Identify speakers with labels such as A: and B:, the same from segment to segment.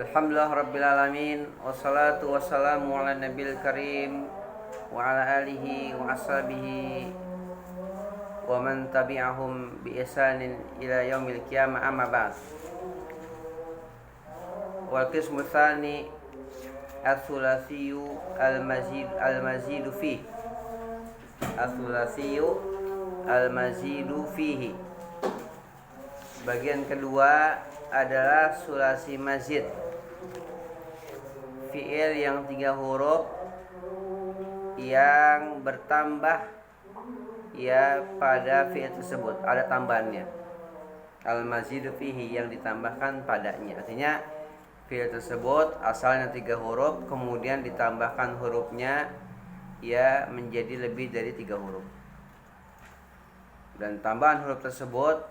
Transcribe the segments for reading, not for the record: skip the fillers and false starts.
A: Alhamdulillah Rabbil Alamin. Wassalatu wassalamu ala nabil karim wa ala alihi wa ashabihi wa man tabi'ahum bi ihsanin ila yaumil qiyamah, amma ba'd. Wal qismu tsani ats-tsulatsiyu al-mazidu fihi. Ats-tsulatsiyu al-mazidu fihi. Bagian kedua adalah sulasi mazid, fi'il yang 3 huruf yang bertambah ya pada fi'il tersebut, ada tambahannya. Al-mazidu fihi, yang ditambahkan padanya. Artinya fi'il tersebut asalnya 3 huruf, kemudian ditambahkan hurufnya ya menjadi lebih dari 3 huruf. Dan tambahan huruf tersebut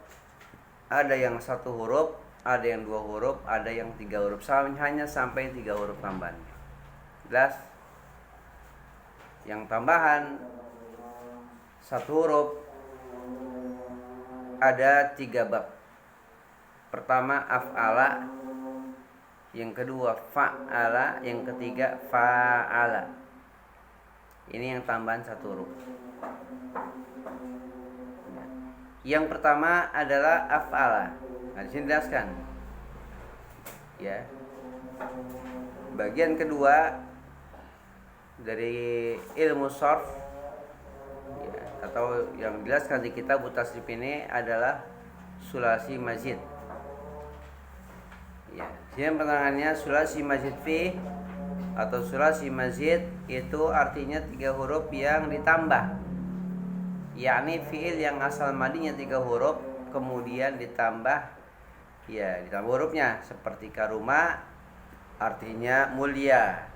A: ada yang 1 huruf, ada yang 2 huruf, ada yang 3 huruf, hanya sampai 3 huruf tambahan. Jelas? Yang tambahan 1 huruf ada 3 bab. Pertama af'ala, yang kedua fa'ala, yang ketiga fa'ala. Ini yang tambahan 1 huruf. Yang pertama adalah af'ala. Nah, disini jelaskan. Ya. Bagian kedua dari ilmu sharf, ya, atau yang dijelaskan di kitab Tasrif ini adalah sulasi mazid. Ya, sini penerangannya sulasi mazid fi atau sulasi mazid itu artinya 3 huruf yang ditambah. Yakni fi'il yang asal madinya 3 huruf kemudian ditambah hurufnya, seperti karuma artinya mulia.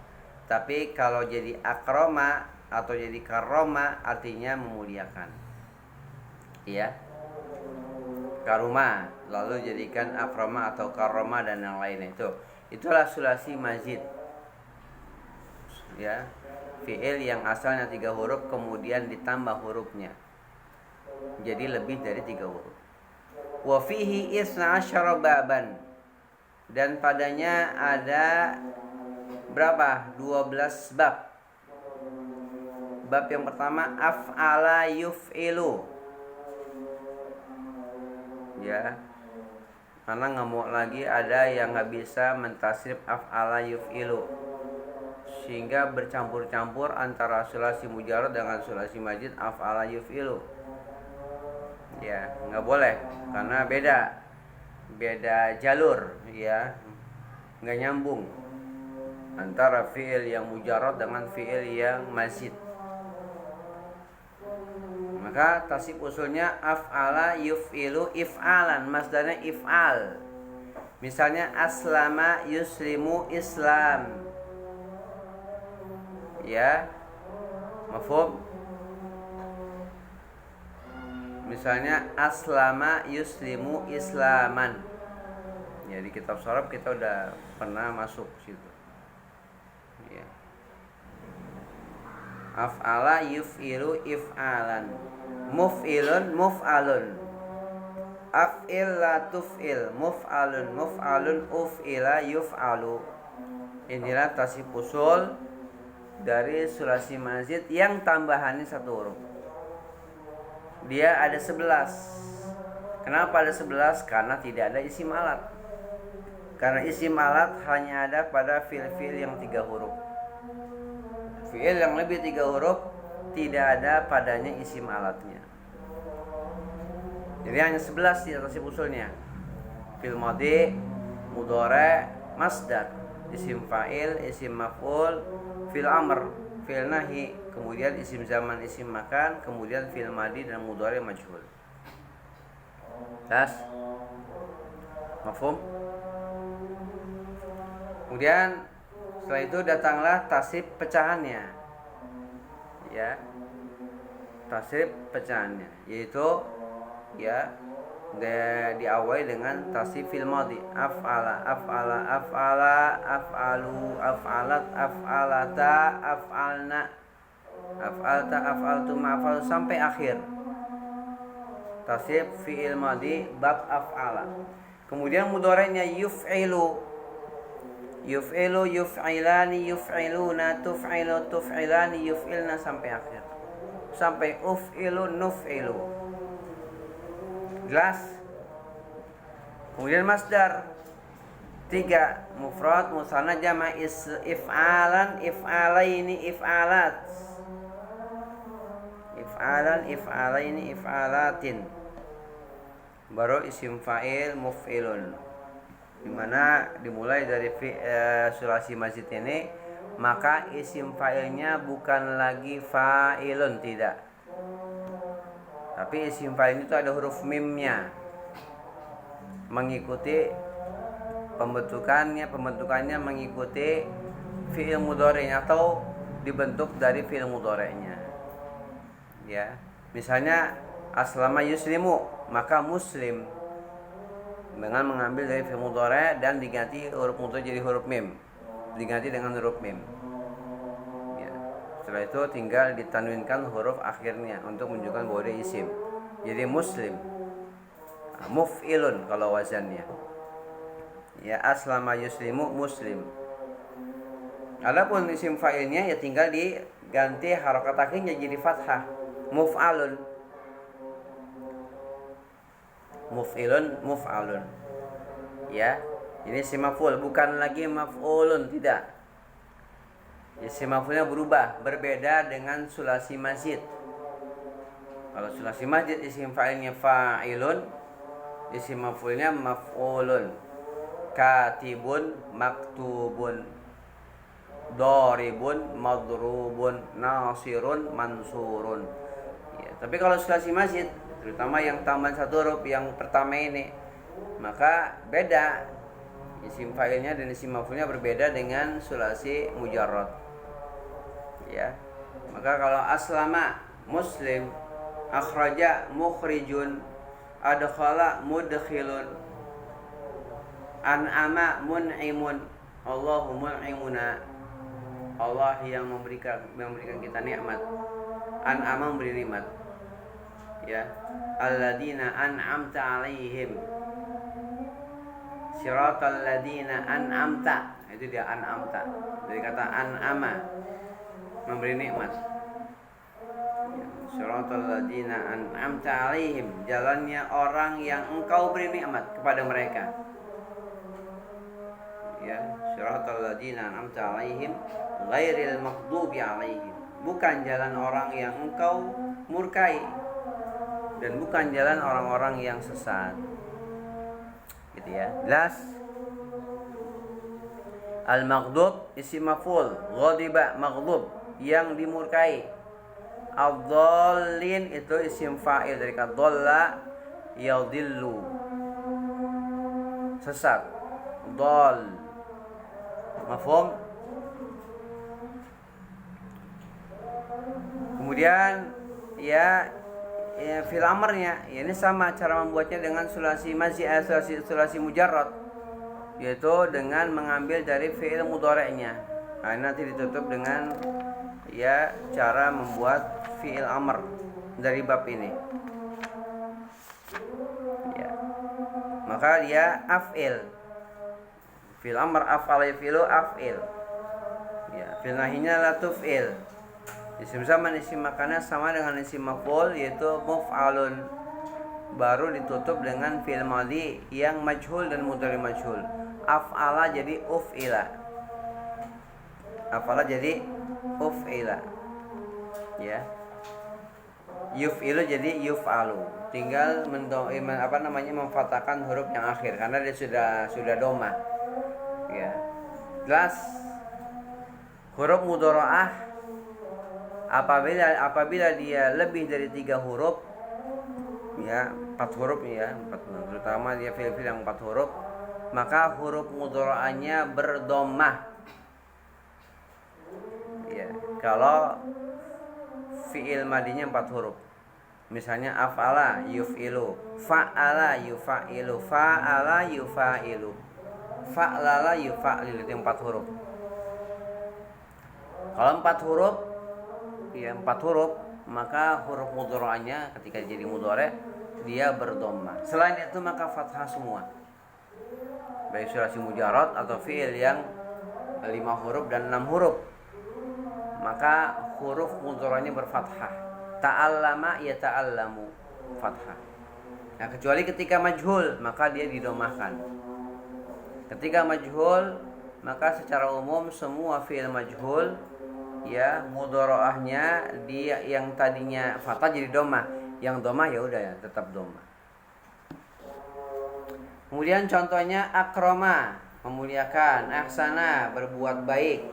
A: Tapi kalau jadi akroma atau jadi karoma artinya memuliakan. Ya. Karuma lalu jadikan akroma atau karoma dan yang lainnya itu. Itulah sulasi mazid. Ya. Fi'il yang asalnya 3 huruf kemudian ditambah hurufnya. Jadi lebih dari 3 huruf. Wa fihi isna asyara baban, dan padanya ada berapa? 12 bab. Bab yang pertama af'ala yuf'ilu. Ya. Karena nggak lagi ada yang nggak bisa mentasrif af'ala yuf'ilu, sehingga bercampur-campur antara sulasi mujarrad dengan sulasi majid af'ala yuf'ilu. Ya, nggak boleh karena beda jalur, ya, nggak nyambung antara fi'il yang mujarrad dengan fi'il yang mazid. Maka tasrif usulnya af'ala yuf'ilu if'alan, masdarnya if'al. Misalnya aslama yuslimu islam. Ya, mafhum? Misalnya aslama yuslimu islaman. Ya, di kitab sharaf kita udah pernah masuk situ. Ya. Af'ala yuf'ilu if'alan. Muf'ilun muf'alun. Af'il la tuf'il. Muf'alun uf'ila yuf'alu. Inilah tasrif usul dari sulasi mazid yang tambahannya 1 huruf. Dia ada 11. Kenapa ada 11? Karena tidak ada isim alat. Karena isim alat hanya ada pada fi'il yang 3 huruf. Fi'il yang lebih 3 huruf tidak ada padanya isim alatnya. Jadi hanya 11 di atas usulnya. Fi'il madhi, mudhari', masdar, isim fa'il, isim maf'ul, fi'il amr, fi'il nahi, kemudian isim zaman, isim makan, kemudian fi'il madhi dan mudhari' majhul. Tas? Mafhum? Kemudian setelah itu datanglah tasrif pecahannya. Ya. Tasrif pecahannya yaitu ya diawali dengan tasrif fil madhi, af'ala, af'ala, af'ala, af'alu, af'alat, af'alata, af'alna, af'alta, af'altum, af'alu sampai akhir. Tasrif fi'il madhi bab af'ala. Kemudian mudhari'nya yuf'ilu. Yuf'ilu, yuf'ilani, yuf'iluna, tuf'ilu, tuf'ilani, yuf'ilna sampai akhir. Sampai uf'ilu, nuf'ilu. Jelas? Kemudian masdar. 3. Mufrad, musanna, jama', if'alan, if'alaini, if'alat. If'alan, if'alaini, if'alatin. Baru isim fa'il muf'ilun, dimana dimulai dari sulasi mazid ini, maka isim fa'ilnya bukan lagi fa'ilun, tidak, tapi isim fa'il itu ada huruf mimnya, mengikuti pembentukannya mengikuti fi'il mudhari'nya atau dibentuk dari fi'il mudhari'nya. Ya, misalnya aslama yuslimu, maka muslim dengan mengambil dari fi'il mudhari' dan diganti huruf mudhari' jadi huruf mim, diganti dengan huruf mim. Ya. Setelah itu tinggal ditanwinkan huruf akhirnya untuk menunjukkan bahwa dia isim. Jadi muslim. Muf'ilun kalau wazannya. Ya, aslama yuslimu, muslim. Adapun isim fa'ilnya ya tinggal diganti harakat akhirnya jadi fathah, muf'alun. Muf'ilun, muf'alun. Ya, ini isim maf'ul, bukan lagi maf'ulun, tidak. Isim maf'ulnya berubah, berbeda dengan sulasi mazid. Kalau sulasi mazid isim fa'ilnya fa'ilun, isim maf'ulnya maf'ulun. Katibun, maktubun, doribun, madrubun, nasirun, mansurun. Ya, tapi kalau sulasi mazid, terutama yang tambahan satu huruf yang pertama ini, maka beda. Isim fa'ilnya dan isim maf'ulnya berbeda dengan sulasi mujarrad. Ya. Maka kalau aslama muslim, akhraja mukhrijun, adkhala mudkhilun, an'ama mun'imun, Allahu mun'imuna, Allah yang memberikan kita nikmat. An'ama memberi nikmat. Ya, alladzina an'amta 'alaihim, siratal ladzina an'amta, itu dia an'amta, dari kata an'ama, memberi nikmat. Siratal ladzina an'amta 'alaihim, jalannya orang yang engkau beri nikmat kepada mereka. Ya, siratal ladzina an'amta 'alaihim ghairil maghdubi 'alaihim, bukan jalan orang yang engkau murkai dan bukan jalan orang-orang yang sesat. Gitu ya. Jelas? Al-maghdub isim maf'ul, ghadiba maghdub, yang dimurkai. Ad-dhallin itu isim fa'il dari kata dhalla yadhillu, sesat. Dhall. Mafhum? Kemudian ya fil amrnya, ya ini sama cara membuatnya dengan sulasi mazid, sulasi mujarrad, yaitu dengan mengambil dari fi'il mudhari'nya. Nah, nanti ditutup dengan ya cara membuat fi'il amr dari bab ini. Ya. Maka dia af'il. Fi'il amr af'al yafilu af'il. Ya, fi'il nahinya la tuf'il. Isim zaman, isim makana sama dengan isim maf'ul, yaitu muf'alun. Baru ditutup dengan fi'il madhi yang majhul dan mudhari majhul. Af'ala jadi uf'ila. Af'ala jadi uf'ila. Ya. Yuf'ilu jadi yuf'alu. Tinggal memfathahkan huruf yang akhir karena dia sudah doma. Ya. Jelas? Huruf mudhara'ah apabila dia lebih dari 3 huruf, ya 4 huruf ya, terutama dia fi'il yang 4 huruf, maka huruf mudhara'ahnya berdomah. Ya, kalau fi'il madinya 4 huruf, misalnya af'ala yuf'ilu, fa'ala yufa'ilu, fa'ala yufa'ilu, fa'lala yufa'lil, itu 4 huruf. Kalau 4 huruf, ya 4 huruf, maka huruf mudhara'ahnya ketika jadi mudhari' dia berdomah. Selain itu maka fathah semua, baik sulasi mujarrad atau fi'il yang 5 huruf dan 6 huruf, maka huruf mudhari'nya berfathah. Ta'allama yata'allamu, fathah. Nah, kecuali ketika majhul, maka dia didomahkan. Ketika majhul, maka secara umum semua fi'il majhul ya mudhari'ahnya dia yang tadinya fathah jadi domah. Yang domah ya udah ya tetap domah. Kemudian contohnya akroma, memuliakan, ahsana, berbuat baik,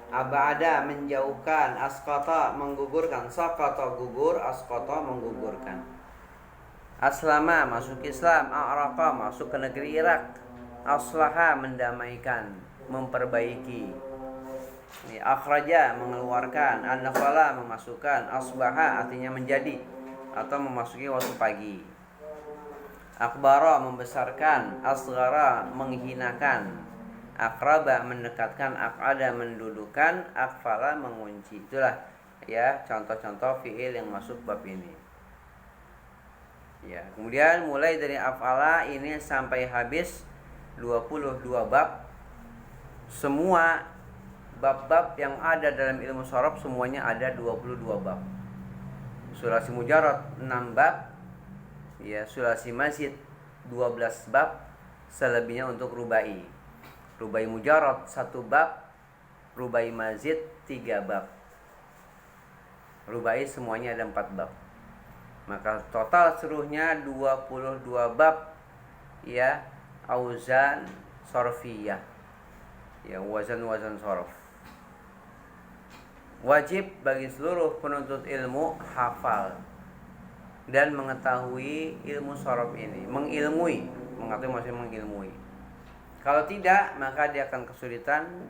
A: abada, menjauhkan, asqata, menggugurkan, saqata, gugur, asqata, menggugurkan, aslama, masuk Islam, a'raqa, masuk ke negeri Irak, aslaha, mendamaikan, memperbaiki, akhraja, mengeluarkan, an-nafala, memasukkan, asbaha, artinya menjadi atau memasuki waktu pagi, akbara, membesarkan, asghara, menghinakan, akraba, mendekatkan, akada, mendudukan, akfala, mengunci. Itulah ya contoh-contoh fiil yang masuk bab ini. Ya, kemudian mulai dari af'ala ini sampai habis 22 bab. Semua bab-bab yang ada dalam ilmu sharaf semuanya ada 22 bab. Sulasi mujarrad 6 bab. Ya, sulasi mazid 12 bab, selebihnya untuk rubai. Rubai mujarrad 1 bab, rubai mazid 3 bab. Rubai semuanya ada 4 bab. Maka total seluruhnya 22 bab ya, auzan sarfiyah. Ya, wazan-wazan sarf. Wajib bagi seluruh penuntut ilmu hafal dan mengetahui ilmu sharaf ini, mengilmui, mengetahui maksudnya mengilmui. Kalau tidak, maka dia akan kesulitan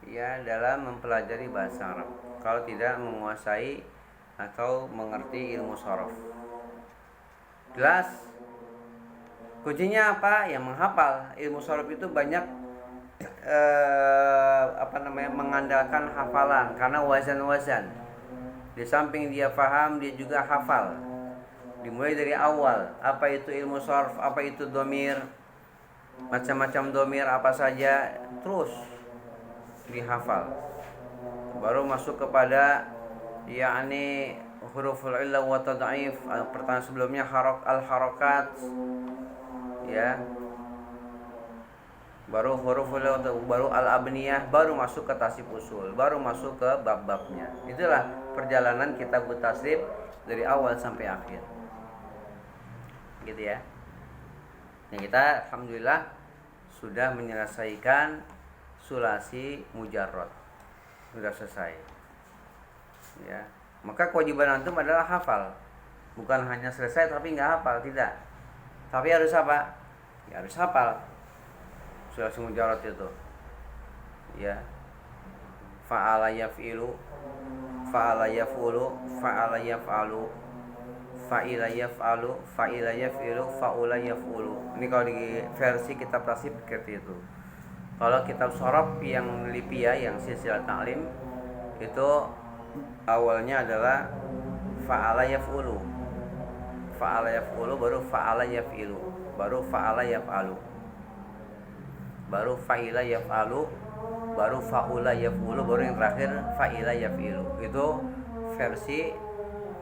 A: ya dalam mempelajari bahasa Arab. Kalau tidak menguasai atau mengerti ilmu sharaf. Jelas? Kuncinya apa? Yang menghafal. Ilmu sharaf itu banyak mengandalkan hafalan karena wazan-wazan. Di samping dia paham, dia juga hafal. Dimulai dari awal, apa itu ilmu sharaf, apa itu domir, macam-macam domir apa saja, terus dihafal. Baru masuk kepada yakni huruful illah wa tad'if. Pertanyaan sebelumnya al-harakat ya. Baru huruful illah, baru al-abniyah, baru masuk ke tasrif usul, baru masuk ke bab-babnya. Itulah perjalanan kitab tasrif dari awal sampai akhir. Gitu ya. Nah, kita alhamdulillah sudah menyelesaikan sulasi mujarrad. Sudah selesai. Ya. Maka kewajiban antum adalah hafal. Bukan hanya selesai tapi enggak hafal, tidak. Tapi harus apa? Ya harus hafal. Sulasi mujarrad itu. Ya. Fa'ala yaf'ilu, fa'ala yaf'ulu, fa'ala yaf'alu, fa'ila yaf'alu, fa'ila yaf'ilu, fa'ula yaf'ulu. Ini kalau di versi kitab tasrif seperti itu. Kalau kitab sharaf yang lipia, yang silsilah ta'lim, itu awalnya adalah fa'ala yaf'ulu, fa'ala yaf'ulu, baru fa'ala yaf'ilu, baru fa'ala yaf'alu, baru fa'ila yaf'alu, baru fa'ula yaf'ulu, baru yang terakhir fa'ila yaf'ilu. Itu versi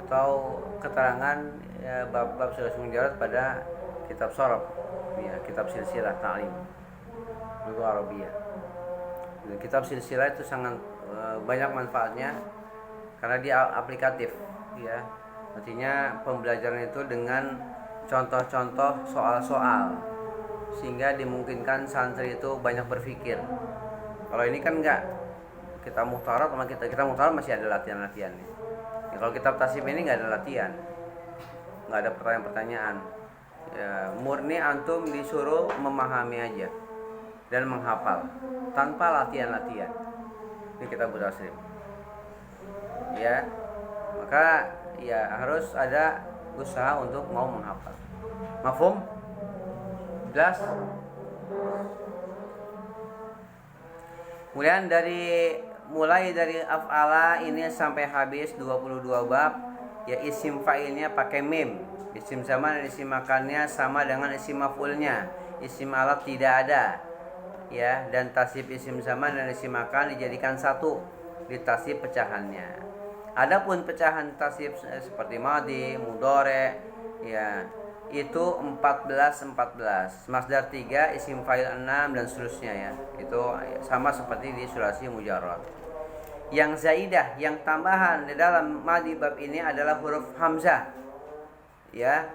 A: atau keterangan ya, bab-bab sulasi mujarrad pada kitab sharaf ya, kitab silsilah ta'lim itu Arabiyah. Dan kitab silsilah itu sangat banyak manfaatnya karena dia aplikatif ya. Artinya pembelajaran itu dengan contoh-contoh soal-soal sehingga dimungkinkan santri itu banyak berpikir. Kalau ini kan enggak, kita muhtarat sama kita muhtarat masih ada latihan-latihannya. Ya, kalau kitab tasrif ini nggak ada latihan, nggak ada pertanyaan-pertanyaan. Ya, murni antum disuruh memahami aja dan menghafal tanpa latihan-latihan. Ini kitab tasrif. Ya, maka ya harus ada usaha untuk mau menghafal. Mafhum? Jelas? Kemudian mulai dari af'ala ini sampai habis 22 bab ya, isim fa'ilnya pakai mim, isim zaman dan isim makannya sama dengan isim maf'ulnya, isim alat tidak ada ya, dan tasib isim zaman dan isim makan dijadikan satu di tasib pecahannya. Adapun pecahan tasib seperti madi, mudhari, ya, itu 14 masdar 3, isim fa'il 6 dan seterusnya ya. Itu sama seperti di sulasi mujarrad. Yang zaidah, yang tambahan di dalam madi bab ini adalah huruf hamzah. Ya.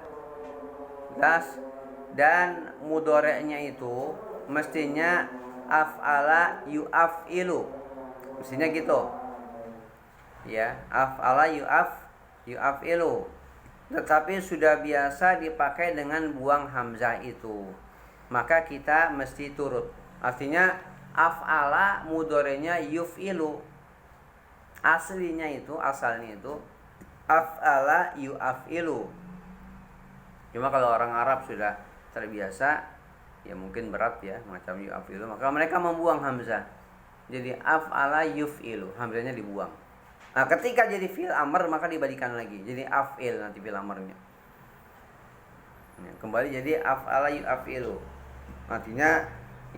A: Jelas. Dan mudhari'nya itu mestinya af'ala yu'af'ilu. Mestinya gitu. Ya, af'ala yu'af'ilu. Tetapi sudah biasa dipakai dengan buang hamzah itu. Maka kita mesti turut. Artinya af'ala mudhari'nya yuf'ilu. Asalnya itu af'ala yu'af'ilu. Cuma kalau orang Arab sudah terbiasa, ya mungkin berat ya macam yu'af'ilu, maka mereka membuang hamzah. Jadi af'ala yuf'ilu, hamzahnya dibuang. Nah, ketika jadi fi'il amr maka dibalikan lagi. Jadi af'il nanti fi'il amrnya. Kembali jadi af'ala yu'af'ilu. Artinya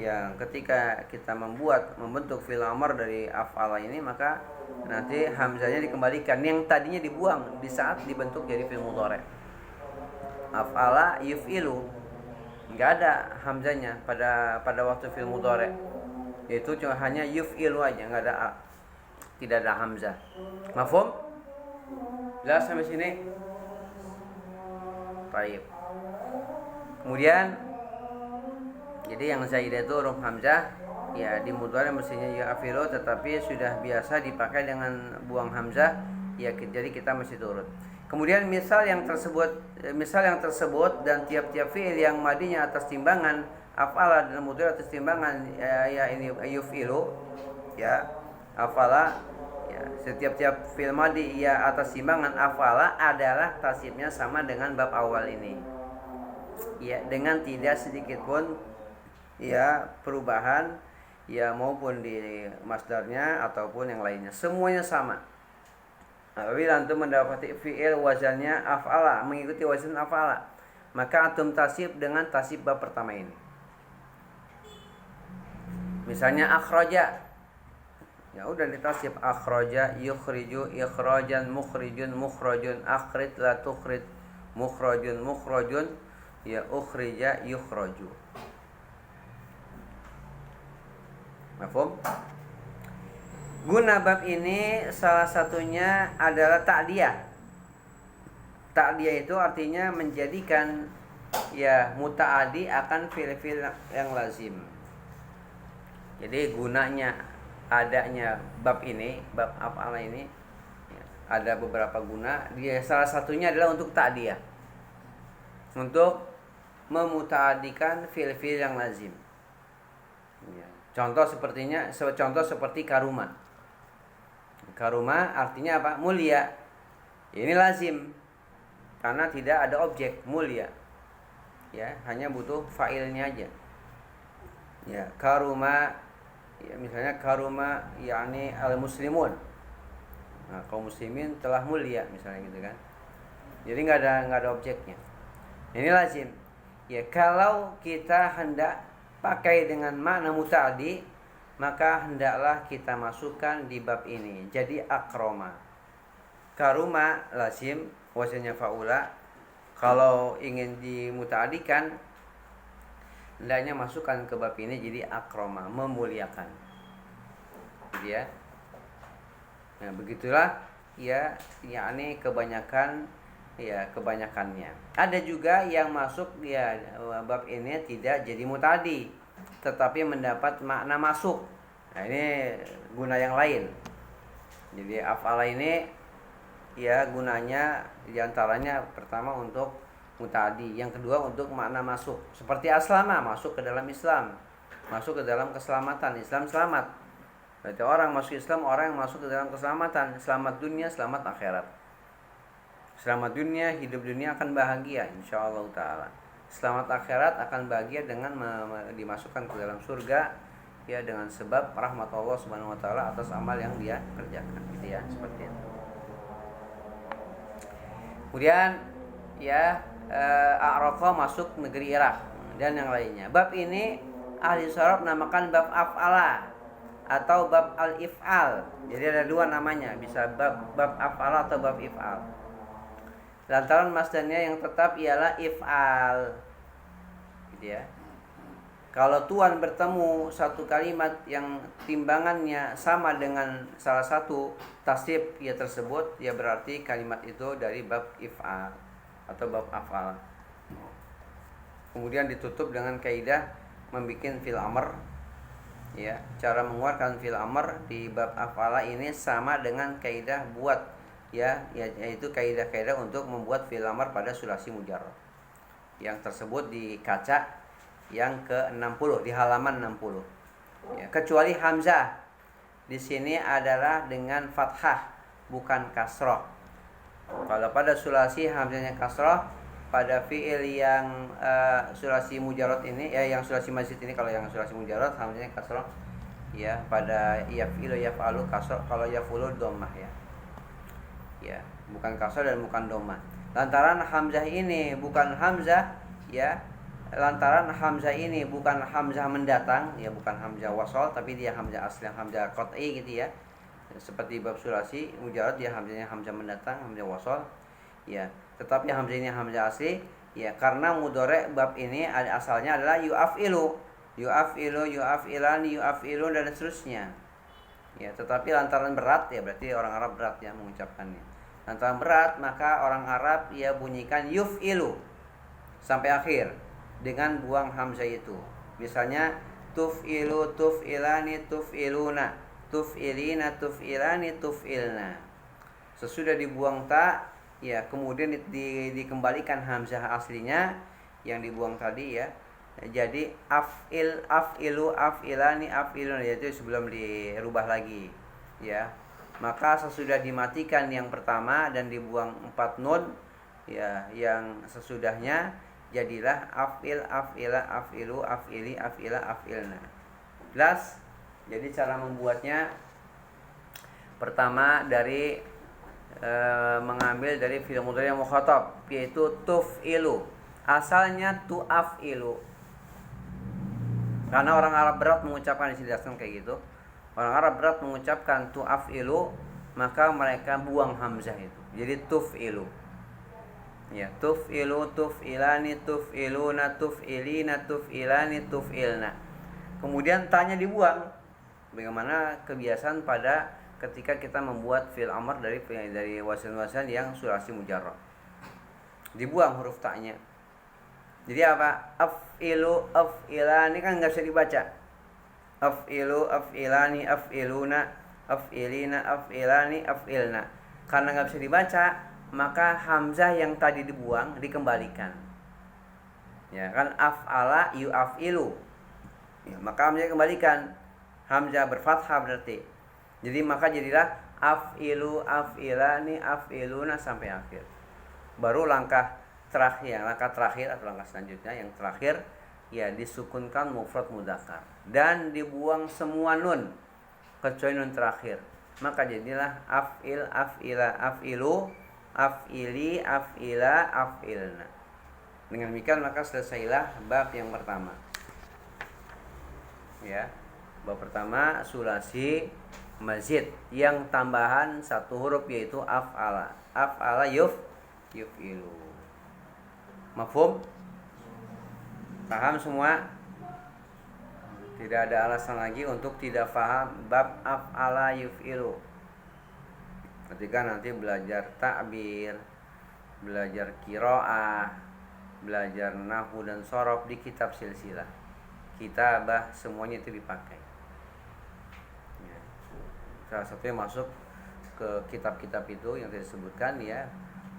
A: yang ketika kita membentuk fi'il amr dari af'ala ini, maka nanti hamzahnya dikembalikan yang tadinya dibuang di saat dibentuk jadi fi'il mudhari. Af'ala yuf'ilu, enggak ada hamzahnya pada waktu fi'il mudhari. Itu cuma hanya yuf'ilu aja, tidak ada hamzah. Mafhum? Jelas sampai sini? Baik. Kemudian jadi yang zaidah itu huruf hamzah, ya di mudhari mestinya yu'afilu, tetapi sudah biasa dipakai dengan buang hamzah, ya jadi kita mesti turut. Kemudian misal yang tersebut dan tiap-tiap fi'il yang madinya atas timbangan af'ala dan mudhari atas timbangan ya ini yuf'ilu, ya af'ala, ya setiap fi'il madi ya atas timbangan af'ala adalah tasibnya sama dengan bab awal ini. Ya, dengan tidak sedikit pun ya perubahan ya maupun di masdarnya ataupun yang lainnya, semuanya sama. Apabila antum mendapati fi'il wazannya af'ala, mengikuti wazan af'ala, maka antum tasib dengan tasib bab pertama ini. Misalnya akhraja, ya udah ditasib akhraja yukhriju ikhrajan mukhrijun mukhrajun akhrij la tukhrij mukhrajun mukhrajun, ya ukhrija yukhraju. Mafhum? Guna bab ini salah satunya adalah ta'diyah. Ta'diyah itu artinya menjadikan ya muta'adi akan fi'il-fi'il yang lazim. Jadi gunanya adanya bab ini, bab af'ala ini, ya, ada beberapa guna. Dia salah satunya adalah untuk ta'diyah. Untuk memuta'adikan fi'il-fi'il yang lazim. Ya. Contoh seperti karuma. Karuma artinya apa? Mulia. Ini lazim karena tidak ada objek, mulia. Ya, hanya butuh fa'ilnya aja. Ya, karuma, ya misalnya karuma yakni al-muslimun. Nah, kaum muslimin telah mulia misalnya gitu kan. Jadi enggak ada objeknya. Ini lazim. Ya, kalau kita hendak pakai dengan makna muta'addi, maka hendaklah kita masukkan di bab ini. Jadi akroma, karuma lazim wazannya faula. Kalau ingin dimuta'adikan, hendaknya masukkan ke bab ini jadi akroma, memuliakan. Jadi ya. Nah, begitulah ya, yakni kebanyakannya. Ada juga yang masuk ya bab ini tidak jadi muta'addi, tetapi mendapat makna masuk. Nah, ini guna yang lain. Jadi af'ala ini ya gunanya diantaranya pertama untuk muta'addi, yang kedua untuk makna masuk. Seperti aslama, masuk ke dalam Islam, masuk ke dalam keselamatan. Islam selamat. Berarti orang masuk Islam, orang yang masuk ke dalam keselamatan, selamat dunia, selamat akhirat. Selamat dunia, hidup dunia akan bahagia insyaallah taala. Selamat akhirat akan bahagia dengan dimasukkan ke dalam surga ya dengan sebab rahmat Allah Subhanahu wa taala atas amal yang dia kerjakan, gitu ya, seperti itu. Kemudian ya A'raqa masuk negeri Irak dan yang lainnya. Bab ini ahli sorof namakan bab af'ala atau bab al-if'al. Jadi ada dua namanya, bisa bab af'ala atau bab if'al. Lantaran masdarnya yang tetap ialah if'al, gitu ya. Kalau tuan bertemu satu kalimat yang timbangannya sama dengan salah satu tasrif ya tersebut, ya berarti kalimat itu dari bab if'al atau bab af'al. Kemudian ditutup dengan kaidah membikin fil amr. Ya, cara mengeluarkan fil amr di bab af'ala ini sama dengan kaidah buat yaitu kaidah-kaidah untuk membuat fil amr pada sulasi mujarrad. Yang tersebut di kaca yang ke-60 di halaman 60. Ya, kecuali hamzah. Di sini adalah dengan fathah bukan kasroh. Kalau pada sulasi hamzahnya kasroh, pada fiil yang sulasi mujarrad ini yang sulasi mazid ini, kalau yang sulasi mujarrad hamzahnya kasroh ya, pada yafilu yafalu kasroh, kalau yafulu dhammah ya bukan kasroh dan bukan dhammah. Lantaran hamzah ini bukan hamzah lantaran hamzah ini bukan hamzah mendatang ya, bukan hamzah wasol, tapi dia hamzah asli, hamzah qat'i gitu ya. Seperti bab sulasi mujarrad dia hamzahnya hamzah mendatang, hamzah wasol ya. Tetapi hamzah ini hamzah asli ya, karena mudhari bab ini asalnya adalah yu'afilu, yu'afilani, yu'afilun dan seterusnya. Ya, tetapi lantaran berat ya, berarti orang Arab berat ya mengucapkannya. Lantaran berat maka orang Arab ya bunyikan yuf'ilu sampai akhir dengan buang hamzah itu. Misalnya tuf'ilu, tuf'ilani, tuf'iluna, tuf'ilina, tuf'ilani, tuf'ilna. Sesudah dibuang ta ya, kemudian dikembalikan hamzah aslinya yang dibuang tadi ya. Jadi af'ilu, af'ilani, af'ilun, yaitu sebelum dirubah lagi ya. Maka sesudah dimatikan yang pertama dan dibuang 4 nun ya, yang sesudahnya jadilah af'il, af'ila, af'ilu, af'ili, af'ila, af'ilna. Jelas? Jadi cara membuatnya pertama dari mengambil dari fi'il mudhari yang mukhatab, yaitu tuf'ilu. Asalnya tu'af'ilu. Karena orang Arab berat mengucapkan, dijelaskan kayak gitu. Orang Arab berat mengucapkan tu'af'ilu, maka mereka buang hamzah itu. Jadi tuf'ilu. Ya, tuf'ilu, tuf'ilani, tuf'iluna, tuf'ilina, tuf'ilani, tuf'ilna. Kemudian tanya dibuang. Bagaimana kebiasaan pada ketika kita membuat fi'il amr dari wasan-wasan yang sulasi mujarrad. Dibuang huruf ta'nya. Jadi apa? Af'ilu, af'ilani kan enggak bisa dibaca. Af'ilu, af'ilani, af'iluna, af'ilina, af'ilani, af'ilna. Karena enggak bisa dibaca, maka hamzah yang tadi dibuang dikembalikan. Ya kan, af'ala yu'af'ilu. Ya, maka hamzah dikembalikan. Hamzah berfathah berarti. Jadi maka jadilah af'ilu, af'ilani, af'iluna sampai akhir. Baru langkah terakhir atau langkah selanjutnya yang terakhir ya, disukunkan mufrad mudzakkar dan dibuang semua nun kecuali nun terakhir. Maka jadilah af'il, af'ila, af'ilu, af'ili, af'ila, af'ilna. Dengan demikian maka selesailah bab yang pertama. Ya. Bab pertama sulasi mazid yang tambahan satu huruf yaitu af'ala. Af'ala yuf'ilu. Mafhum? Paham semua? Tidak ada alasan lagi untuk tidak paham bab af'ala yuf'ilu. Ketika nanti belajar ta'bir, belajar qiraah, belajar nahwu dan shorof di kitab silsilah, kitabah, semuanya itu dipakai. Salah satunya masuk ke kitab-kitab itu yang disebutkan ya,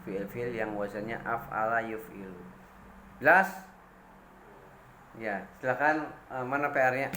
A: fi'il-fi'il yang wazannya af'ala yuf'ilu. Jelas? Ya, silakan mana PR-nya?